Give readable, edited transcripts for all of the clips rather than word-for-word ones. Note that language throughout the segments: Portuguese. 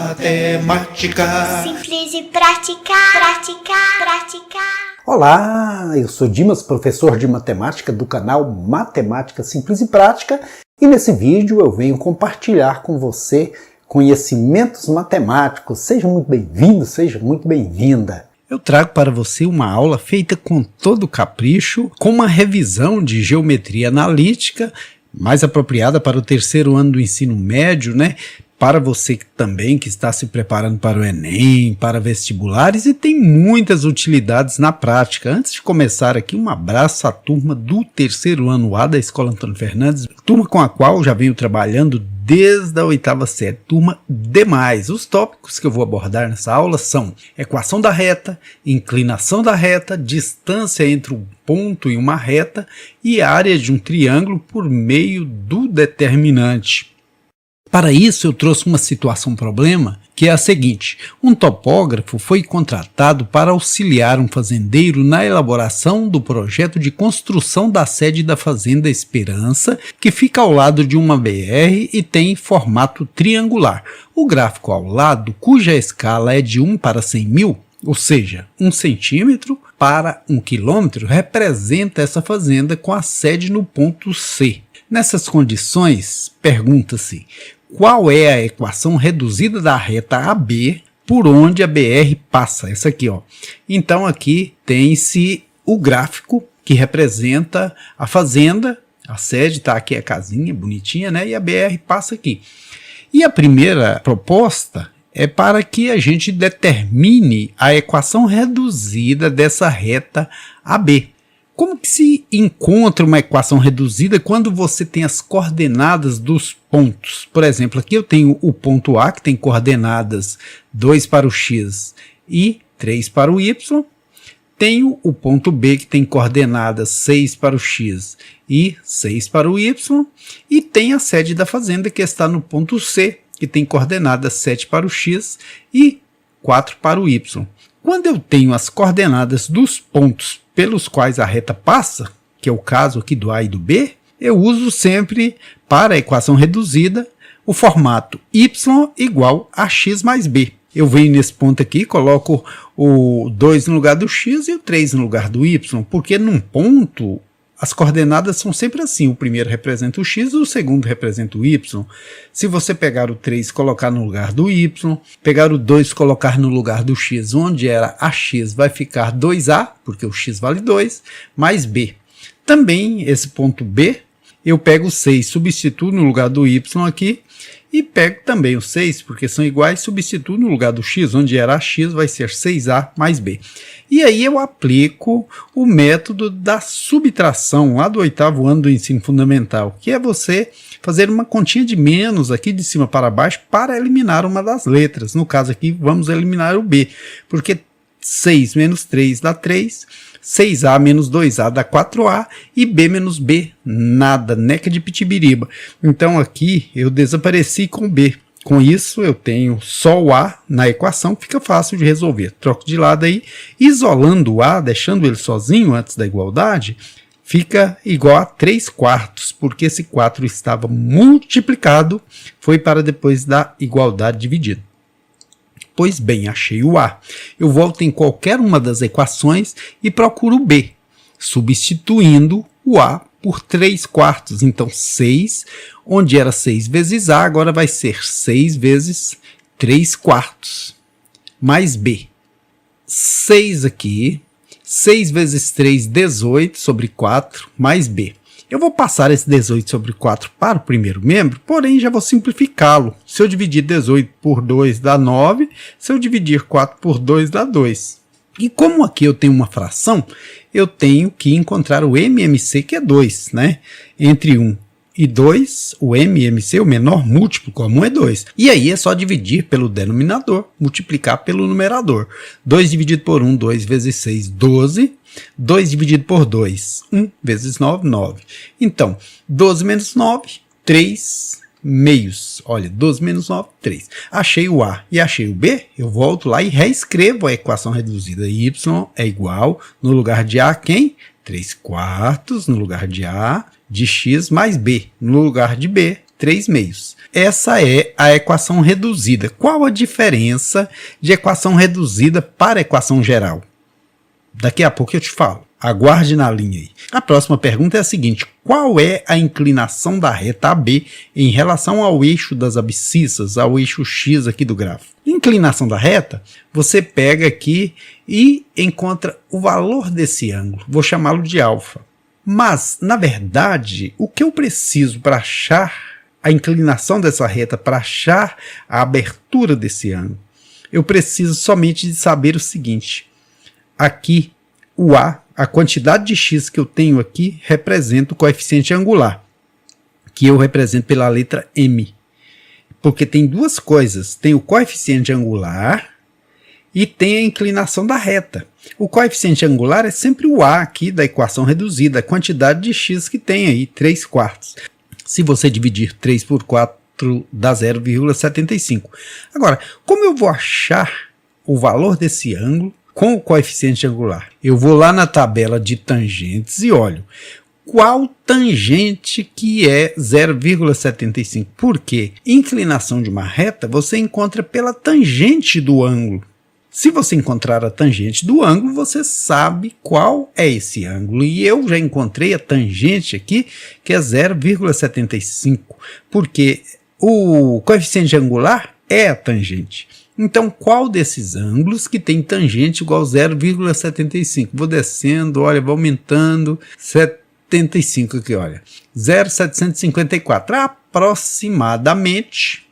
Matemática. Simples e prática, prática, prática. Olá, eu sou Dimas, professor de matemática do canal Matemática Simples e Prática, e nesse vídeo eu venho compartilhar com você conhecimentos matemáticos. Seja muito bem-vindo, seja muito bem-vinda. Eu trago para você uma aula feita com todo capricho, com uma revisão de geometria analítica, mais apropriada para o terceiro ano do ensino médio, né? Para você também que está se preparando para o Enem, para vestibulares, e tem muitas utilidades na prática. Antes de começar aqui, um abraço à turma do terceiro ano A da Escola Antônio Fernandes, turma com a qual já venho trabalhando desde a oitava série, turma demais. Os tópicos que eu vou abordar nessa aula são equação da reta, inclinação da reta, distância entre um ponto e uma reta e área de um triângulo por meio do determinante. Para isso eu trouxe uma situação-problema que é a seguinte: um topógrafo foi contratado para auxiliar um fazendeiro na elaboração do projeto de construção da sede da Fazenda Esperança, que fica ao lado de uma BR e tem formato triangular. O gráfico ao lado, cuja escala é de 1 para 100 mil, ou seja, 1 centímetro para 1 quilômetro, representa essa fazenda com a sede no ponto C. Nessas condições, pergunta-se: qual é a equação reduzida da reta AB por onde a BR passa? Essa aqui, ó. Então aqui tem-se o gráfico que representa a fazenda, a sede, tá aqui a casinha bonitinha, né? E a BR passa aqui. E a primeira proposta é para que a gente determine a equação reduzida dessa reta AB. Como que se encontra uma equação reduzida quando você tem as coordenadas dos pontos? Por exemplo, aqui eu tenho o ponto A, que tem coordenadas 2 para o x e 3 para o y. Tenho o ponto B, que tem coordenadas 6 para o x e 6 para o y. E tem a sede da fazenda, que está no ponto C, que tem coordenadas 7 para o x e 4 para o y. Quando eu tenho as coordenadas dos pontos pelos quais a reta passa, que é o caso aqui do A e do B, eu uso sempre, para a equação reduzida, o formato y igual a x mais b. Eu venho nesse ponto aqui, coloco o 2 no lugar do x e o 3 no lugar do y, porque num ponto as coordenadas são sempre assim: o primeiro representa o x e o segundo representa o y. Se você pegar o 3 e colocar no lugar do y, pegar o 2 e colocar no lugar do x, onde era ax, vai ficar 2a, porque o x vale 2, mais b. Também esse ponto B, eu pego o 6, substituo no lugar do y aqui, e pego também o 6, porque são iguais, substituo no lugar do x, onde era x, vai ser 6a mais b. E aí eu aplico o método da subtração, lá do oitavo ano do ensino fundamental, que é você fazer uma continha de menos aqui de cima para baixo para eliminar uma das letras. No caso aqui, vamos eliminar o b, porque 6 menos 3 dá 3, 6a menos 2a dá 4a e b menos b, nada, neca de pitibiriba. Então aqui eu desapareci com b. Com isso eu tenho só o a na equação, fica fácil de resolver. Troco de lado aí, isolando o a, deixando ele sozinho antes da igualdade, fica igual a 3/4, porque esse 4 estava multiplicado, foi para depois da igualdade dividida. Pois bem, achei o A. Eu volto em qualquer uma das equações e procuro o B, substituindo o A por 3/4. Então, 6, onde era 6 vezes A, agora vai ser 6 vezes 3/4, mais B. 6 aqui, 6 vezes 3, 18 sobre 4, mais B. Eu vou passar esse 18 sobre 4 para o primeiro membro, porém já vou simplificá-lo. Se eu dividir 18 por 2 dá 9, se eu dividir 4 por 2 dá 2. E como aqui eu tenho uma fração, eu tenho que encontrar o MMC, que é 2, né? Entre 1 e 2, o MMC, o menor múltiplo comum, é 2. E aí é só dividir pelo denominador, multiplicar pelo numerador. 2 dividido por 1, 2 vezes 6, 12. 2 dividido por 2, 1 vezes 9, 9. Então, 12 menos 9, 3 meios. Olha, 12 menos 9, 3. Achei o A e achei o B, eu volto lá e reescrevo a equação reduzida. Y é igual, no lugar de A, quem? 3/4, no lugar de A, de x mais B, no lugar de B, 3 meios. essa é a equação reduzida. Qual a diferença de equação reduzida para equação geral? Daqui a pouco eu te falo. Aguarde na linha aí. A próxima pergunta é a seguinte: qual é a inclinação da reta AB em relação ao eixo das abscissas, ao eixo X aqui do gráfico? Inclinação da reta, você pega aqui e encontra o valor desse ângulo. Vou chamá-lo de alfa. Mas, na verdade, o que eu preciso para achar a inclinação dessa reta, para achar a abertura desse ângulo? Eu preciso somente de saber o seguinte: aqui, o A quantidade de x que eu tenho aqui representa o coeficiente angular, que eu represento pela letra M. Porque tem duas coisas, tem o coeficiente angular e tem a inclinação da reta. O coeficiente angular é sempre o A aqui da equação reduzida, a quantidade de x que tem aí, 3/4. Se você dividir 3 por 4 dá 0,75. Agora, como eu vou achar o valor desse ângulo com o coeficiente angular? Eu vou lá na tabela de tangentes e olho qual tangente que é 0,75. Porque inclinação de uma reta você encontra pela tangente do ângulo. Se você encontrar a tangente do ângulo, você sabe qual é esse ângulo. E eu já encontrei a tangente aqui, que é 0,75. Porque o coeficiente angular é a tangente. Então, qual desses ângulos que tem tangente igual a 0,75? Vou descendo, olha, vou aumentando, 75 aqui, olha. 0,754, aproximadamente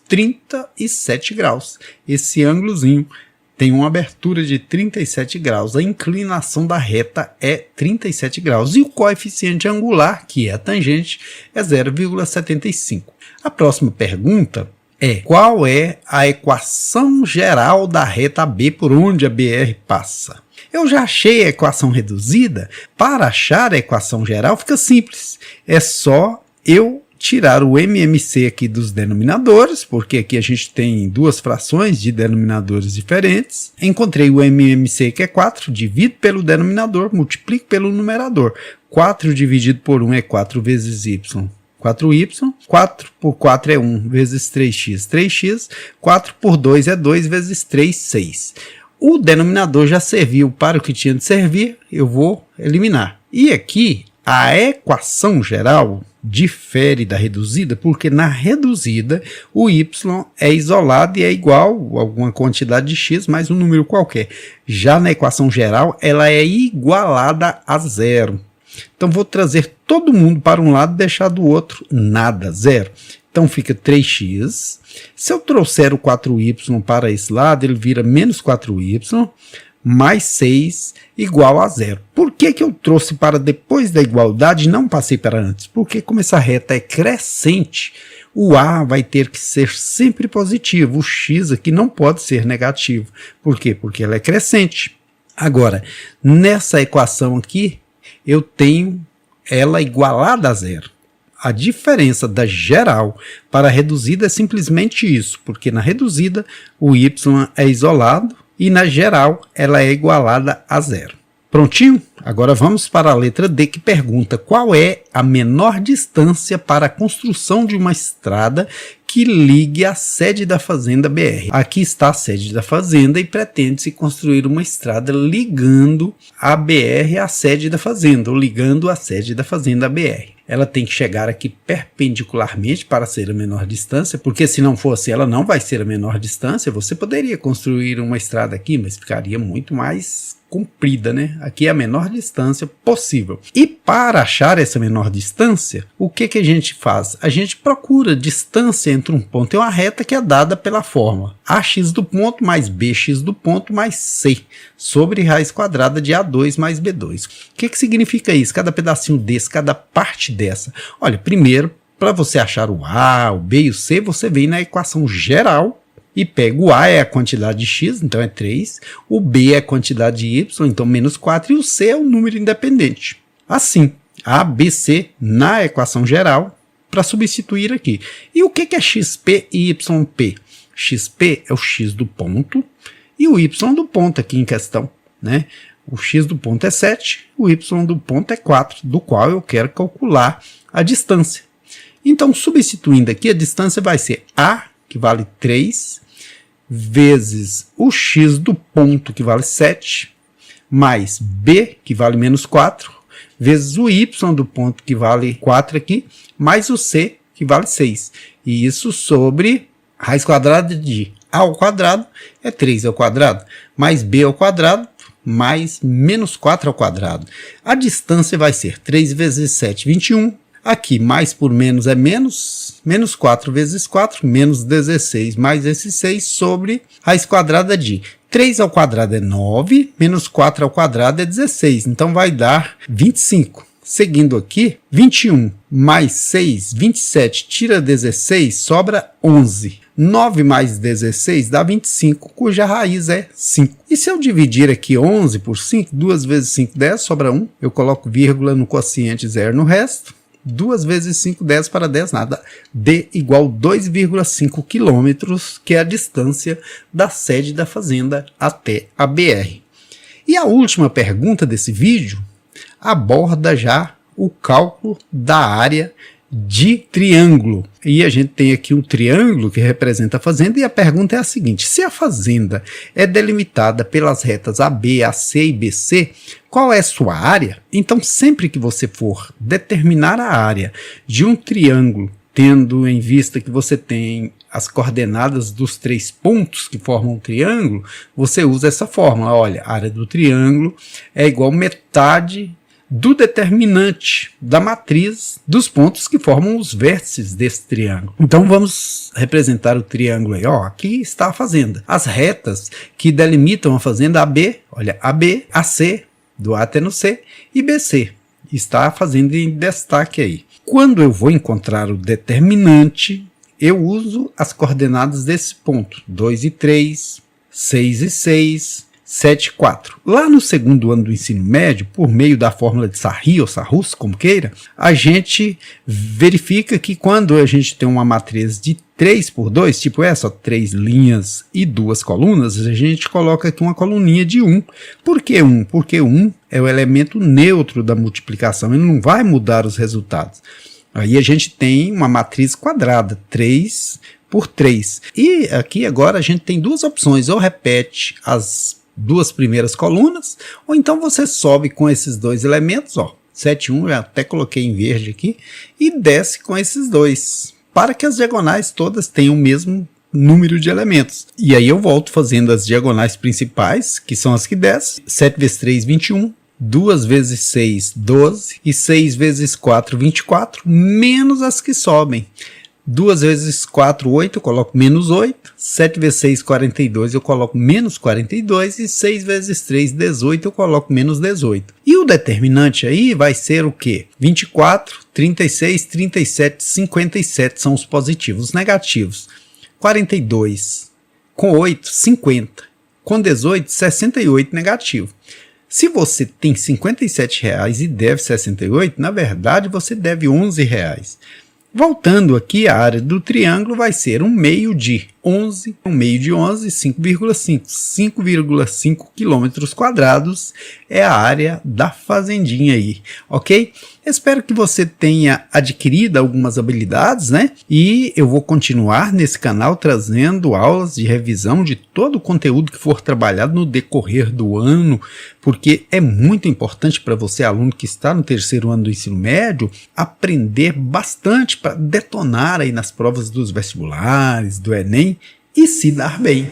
37 graus. Esse ângulozinho tem uma abertura de 37 graus. A inclinação da reta é 37 graus. E o coeficiente angular, que é a tangente, é 0,75. A próxima pergunta é: qual é a equação geral da reta AB por onde a BR passa? Eu já achei a equação reduzida. Para achar a equação geral fica simples. É só eu tirar o MMC aqui dos denominadores, porque aqui a gente tem duas frações de denominadores diferentes. Encontrei o MMC, que é 4, divido pelo denominador, multiplico pelo numerador. 4 dividido por 1 é 4 vezes y. 4y, 4 por 4 é 1 vezes 3x, 3x, 4 por 2 é 2 vezes 3, 6. O denominador já serviu para o que tinha de servir, eu vou eliminar. E aqui, a equação geral difere da reduzida, porque na reduzida o y é isolado e é igual a alguma quantidade de x mais um número qualquer. Já na equação geral, ela é igualada a zero. Então, vou trazer todo mundo para um lado e deixar do outro nada, zero. Então, fica 3x. Se eu trouxer o 4y para esse lado, ele vira menos 4y mais 6 igual a zero. Por que que eu trouxe para depois da igualdade e não passei para antes? Porque como essa reta é crescente, o A vai ter que ser sempre positivo. O x aqui não pode ser negativo. Por quê? Porque ela é crescente. Agora, nessa equação aqui, eu tenho ela igualada a zero. A diferença da geral para a reduzida é simplesmente isso, porque na reduzida o y é isolado e na geral ela é igualada a zero. Prontinho? Agora vamos para a letra D, que pergunta: qual é a menor distância para a construção de uma estrada que ligue a sede da fazenda BR? Aqui está a sede da fazenda e pretende-se construir uma estrada ligando a BR à sede da fazenda, ou ligando a sede da fazenda à BR. Ela tem que chegar aqui perpendicularmente para ser a menor distância, porque se não fosse ela não vai ser a menor distância. Você poderia construir uma estrada aqui, mas ficaria muito mais comprida, né? Aqui é a menor distância possível. E para achar essa menor distância, o que que a gente faz? A gente procura distância entre um ponto e uma reta, que é dada pela fórmula ax do ponto mais bx do ponto mais c sobre raiz quadrada de a2 mais b2. O que que significa isso? Cada pedacinho desse, cada parte dessa. Olha, primeiro, para você achar o a, o b e o c, você vem na equação geral e pega o A é a quantidade de x, então é 3, o B é a quantidade de y, então menos 4, e o C é o número independente. Assim, A, B, C na equação geral, para substituir aqui. E o que é XP e YP? XP é o x do ponto e o y do ponto aqui em questão, né? O x do ponto é 7, o y do ponto é 4, do qual eu quero calcular a distância. Então, substituindo aqui, a distância vai ser A, que vale 3, vezes o x do ponto, que vale 7, mais B, que vale menos 4, vezes o y do ponto, que vale 4 aqui, mais o C, que vale 6. E isso sobre raiz quadrada de A ao quadrado é 3 ao quadrado, mais B ao quadrado, mais menos 4 ao quadrado. A distância vai ser 3 vezes 7, 21. Aqui, mais por menos é menos, menos 4 vezes 4, menos 16, mais esse 6 sobre raiz quadrada de 3 ao quadrado é 9, menos 4 ao quadrado é 16, então vai dar 25. Seguindo aqui, 21 mais 6, 27, tira 16, sobra 11. 9 mais 16 dá 25, cuja raiz é 5. E se eu dividir aqui 11 por 5, 2 vezes 5, 10, sobra 1. Eu coloco vírgula no quociente zero no resto. 2 vezes 5, 10 para 10, nada. D igual 2,5 quilômetros, que é a distância da sede da fazenda até a BR. E a última pergunta desse vídeo aborda já o cálculo da área de triângulo. E a gente tem aqui um triângulo que representa a fazenda, e a pergunta é a seguinte: se a fazenda é delimitada pelas retas AB, AC e BC, qual é a sua área? Então, sempre que você for determinar a área de um triângulo, tendo em vista que você tem as coordenadas dos 3 pontos que formam um triângulo, você usa essa fórmula. Olha, a área do triângulo é igual a metade do determinante da matriz dos pontos que formam os vértices desse triângulo. Então vamos representar o triângulo aí. Ó, aqui está a fazenda. As retas que delimitam a fazenda AB, olha, AB, AC, do A até no C, e BC. Está a fazenda em destaque aí. Quando eu vou encontrar o determinante, eu uso as coordenadas desse ponto. 2 e 3, 6 e 6, 7 e 4. Lá no segundo ano do ensino médio, por meio da fórmula de Sarri ou Sarrus, como queira, a gente verifica que quando a gente tem uma matriz de 3 por 2, tipo essa, 3 linhas e 2 colunas, a gente coloca aqui uma coluninha de 1. Por que 1? Porque 1 é o elemento neutro da multiplicação, ele não vai mudar os resultados. Aí a gente tem uma matriz quadrada, 3 por 3. E aqui agora a gente tem duas opções: ou repete as 2 primeiras colunas, ou então você sobe com esses 2 elementos, ó, 7 e 1, eu até coloquei em verde aqui, e desce com esses 2, para que as diagonais todas tenham o mesmo número de elementos. E aí eu volto fazendo as diagonais principais, que são as que descem. 7 vezes 3, 21. 2 vezes 6, 12. E 6 vezes 4, 24. Menos as que sobem. 2 vezes 4, 8, eu coloco menos 8. 7 vezes 6, 42, eu coloco menos 42. E 6 vezes 3, 18, eu coloco menos 18. E o determinante aí vai ser o quê? 24, 36, 37, 57 são os positivos. Os negativos: 42 com 8, 50. Com 18, 68 negativo. Se você tem R$ 57,00 e deve 68, na verdade você deve R$ 11,00. Voltando aqui, a área do triângulo vai ser um meio de 11, 5,5. 5,5 quilômetros quadrados é a área da fazendinha aí, ok? Espero que você tenha adquirido algumas habilidades, né? E eu vou continuar nesse canal trazendo aulas de revisão de todo o conteúdo que for trabalhado no decorrer do ano, porque é muito importante para você, aluno que está no terceiro ano do ensino médio, aprender bastante para detonar aí nas provas dos vestibulares, do Enem, e se dar bem.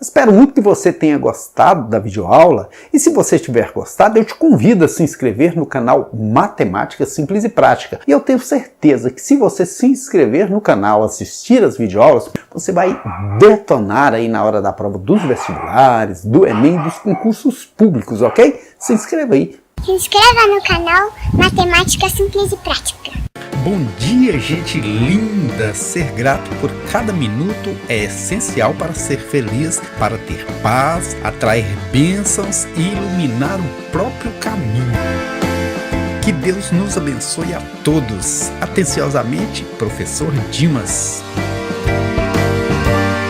Espero muito que você tenha gostado da videoaula, e se você tiver gostado, eu te convido a se inscrever no canal Matemática Simples e Prática. E eu tenho certeza que se você se inscrever no canal, assistir as videoaulas, você vai detonar aí na hora da prova dos vestibulares, do Enem, dos concursos públicos, ok? Se inscreva aí. Se inscreva no canal Matemática Simples e Prática. Bom dia, gente linda! Ser grato por cada minuto é essencial para ser feliz, para ter paz, atrair bênçãos e iluminar o próprio caminho. Que Deus nos abençoe a todos. Atenciosamente, Professor Dimas.